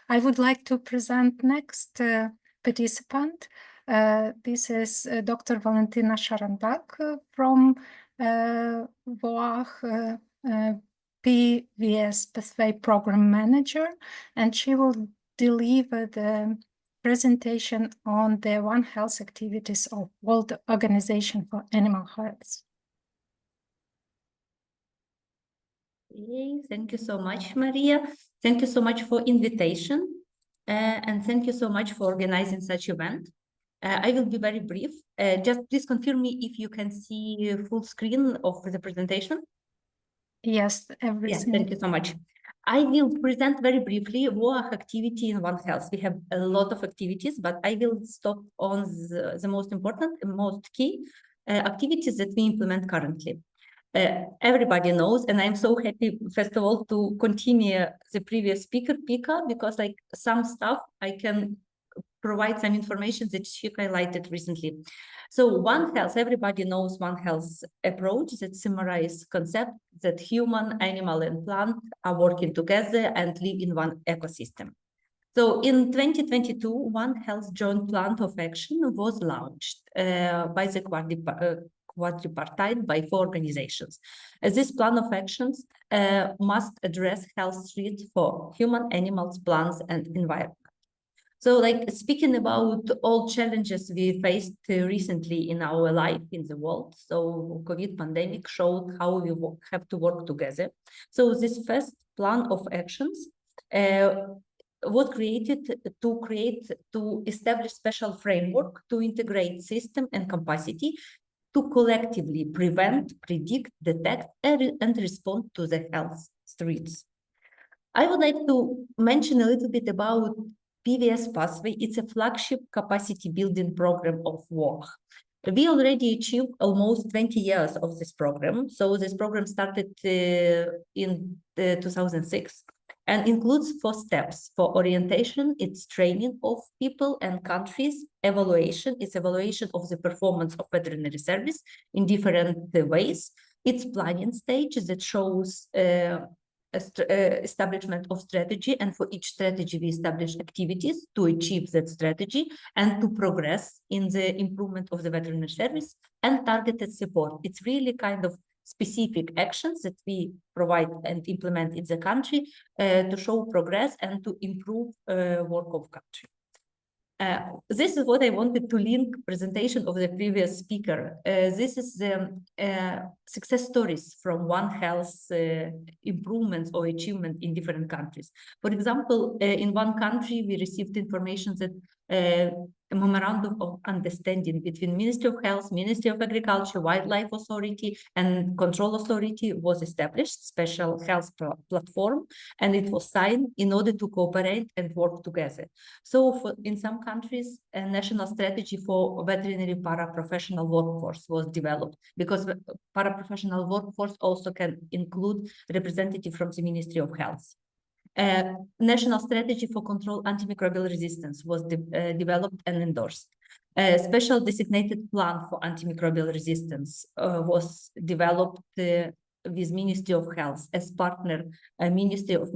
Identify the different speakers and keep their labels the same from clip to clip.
Speaker 1: I would like to present next participant. This is Dr. Valentyna Sharandak from WOAH PVS Pathway Program Manager, and she will deliver the presentation on the One Health activities of World Organization for Animal Health.
Speaker 2: Okay, thank you so much, Maria. Thank you so much for invitation, and thank you so much for organizing such event. I will be very brief. Just please confirm me if you can see full screen of the presentation.
Speaker 1: Yes, everything.
Speaker 2: Yes, thank you so much. I will present very briefly WOAH activity in One Health. We have a lot of activities, but I will stop on the most important, most key activities that we implement currently. Everybody knows, and I'm so happy, first of all, to continue the previous speaker, Pika, because like some stuff I can provide some information that she highlighted recently. So One Health, everybody knows One Health approach that summarizes concept that human, animal, and plant are working together and live in one ecosystem. So in 2022, One Health Joint Plan of Action was launched by the quadripartite by 4 organizations. This plan of actions must address health threats for human, animals, plants, and environment. So like speaking about all challenges we faced recently in our life in the world, so COVID pandemic showed how we have to work together. So this first plan of actions was created to establish special framework to integrate system and capacity to collectively prevent, predict, detect, and respond to the health threats. I would like to mention a little bit about PVS Pathway. It's a flagship capacity building program of WOAH. We already achieved almost 20 years of this program. So this program started in 2006 and includes 4 steps. For orientation, it's training of people and countries. Evaluation, it's evaluation of the performance of veterinary service in different ways. It's planning stage that shows establishment of strategy, and for each strategy we establish activities to achieve that strategy and to progress in the improvement of the veterinary service, and targeted support. It's really kind of specific actions that we provide and implement in the country to show progress and to improve work of country. This is what I wanted to link presentation of the previous speaker. This is the success stories from One Health improvements or achievement in different countries. For example, in one country, we received information that a memorandum of understanding between Ministry of Health, Ministry of Agriculture, Wildlife Authority, and Control Authority was established, special health platform, and it was signed in order to cooperate and work together. So in some countries, a national strategy for veterinary paraprofessional workforce was developed, because the paraprofessional workforce also can include representative from the Ministry of Health. National strategy for control antimicrobial resistance was developed and endorsed. A special designated plan for antimicrobial resistance was developed with Ministry of Health as partner, Ministry of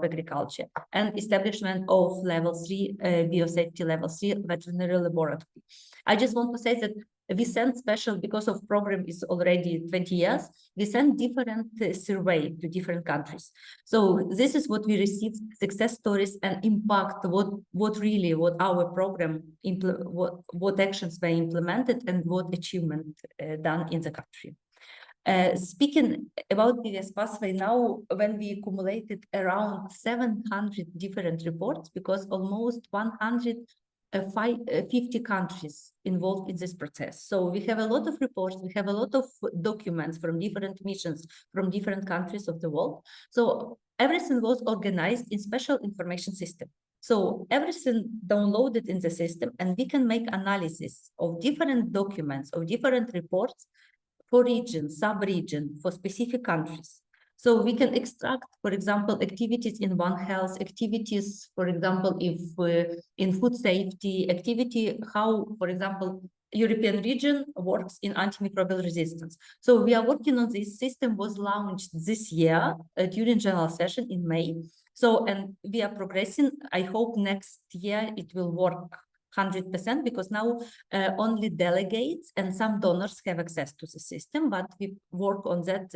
Speaker 2: Agriculture, and establishment of level 3, biosafety level 3 veterinary laboratory. I just want to say that we sent special, because of program is already 20 years, we sent different survey to different countries. So this is what we received, success stories and impact, what our program, what actions were implemented and what achievement done in the country. Speaking about PVS Pathway now, when we accumulated around 700 different reports, because almost 150 countries involved in this process. So we have a lot of reports, we have a lot of documents from different missions, from different countries of the world. So everything was organized in special information system. So everything downloaded in the system, and we can make analysis of different documents, of different reports for region, sub-region, for specific countries. So we can extract, for example, activities in One Health, activities, for example, if in food safety, activity, how, for example, European region works in antimicrobial resistance. So we are working on this system, was launched this year during general session in May. So, and we are progressing. I hope next year it will work 100%, because now only delegates and some donors have access to the system, but we work on that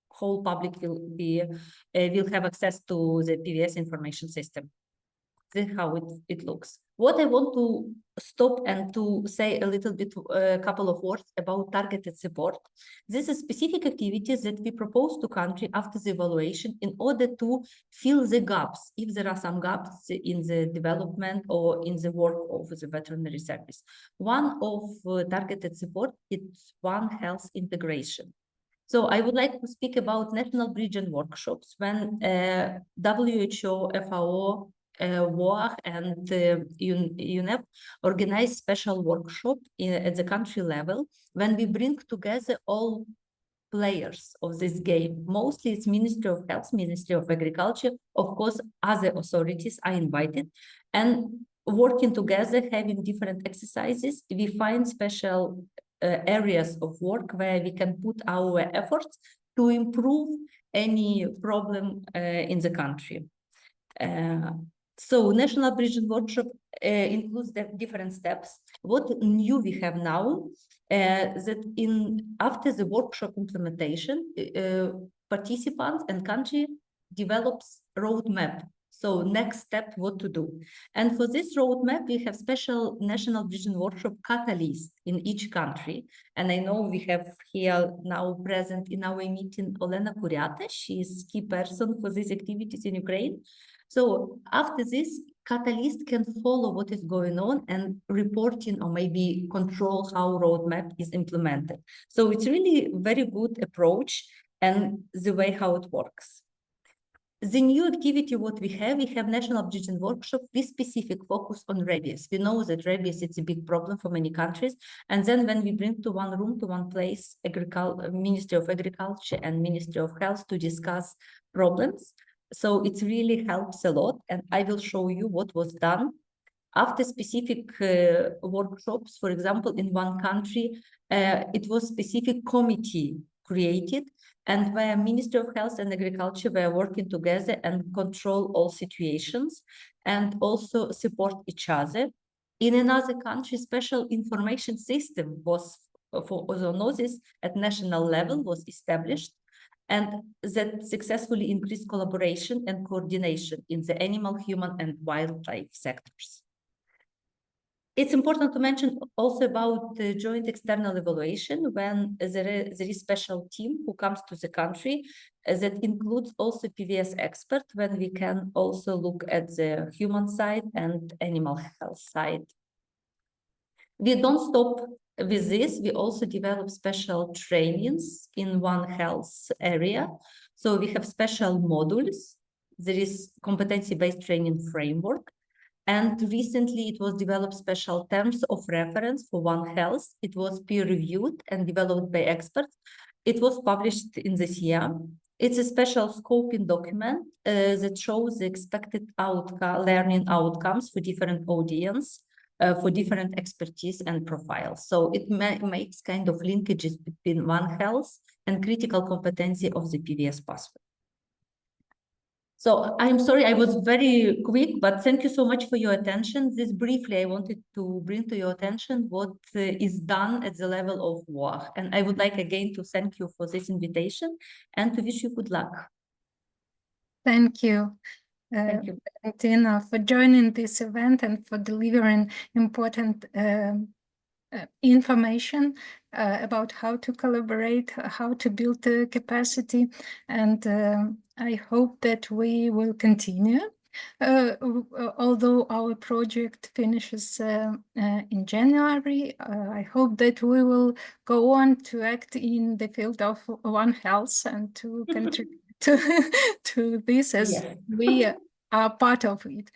Speaker 2: whole public will have access to the PVS information system. This is how it looks. What I want to stop and to say a little bit, a couple of words about targeted support. This is specific activities that we propose to country after the evaluation in order to fill the gaps, if there are some gaps in the development or in the work of the veterinary service. One of targeted support is One Health integration. So I would like to speak about national bridge and workshops when WHO, FAO, WOAH and UNEP organize special workshop at the country level when we bring together all players of this game. Mostly it's Ministry of Health, Ministry of Agriculture, of course other authorities are invited, and working together, having different exercises, we find special areas of work where we can put our efforts to improve any problem in the country. So National Bridge and Workshop includes the different steps. What new we have now, that after the workshop implementation, participants and country develops roadmap. So next step, what to do. And for this roadmap, we have special National Bridge and Workshop catalyst in each country. And I know we have here now present in our meeting Olena Kuryata. She is key person for these activities in Ukraine. So after this, catalyst can follow what is going on and reporting or maybe control how roadmap is implemented. So it's really very good approach and the way how it works. The new activity what we have National Bridge and Workshop with specific focus on rabies. We know that rabies is a big problem for many countries. And then when we bring to one room, to one place, Ministry of Agriculture and Ministry of Health to discuss problems. So it really helps a lot. And I will show you what was done after specific workshops. For example, in one country, it was specific committee created, and where Ministry of Health and Agriculture were working together and control all situations and also support each other. In another country, special information system was for zoonosis at national level was established, and that successfully increased collaboration and coordination in the animal, human, and wildlife sectors. It's important to mention also about the joint external evaluation when there is special team who comes to the country that includes also PVS expert, when we can also look at the human side and animal health side. We don't stop with this. We also develop special trainings in One Health area. So we have special modules. There is competency-based training framework. And recently it was developed special terms of reference for One Health. It was peer-reviewed and developed by experts. It was published in this year. It's a special scoping document that shows the expected learning outcomes for different audience, for different expertise and profiles. So it makes kind of linkages between One Health and critical competency of the PVS pathway. So I'm sorry, I was very quick, but thank you so much for your attention. This briefly, I wanted to bring to your attention what is done at the level of WOAH. And I would like again to thank you for this invitation and to wish you good luck.
Speaker 1: Thank you.
Speaker 2: Thank you,
Speaker 1: Valentyna, for joining this event and for delivering important information about how to collaborate, how to build the capacity, and I hope that we will continue. Although our project finishes in January, I hope that we will go on to act in the field of One Health and to contribute to this as we are part of it.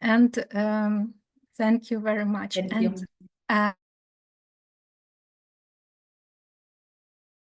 Speaker 1: And thank you very much.
Speaker 2: Thank you.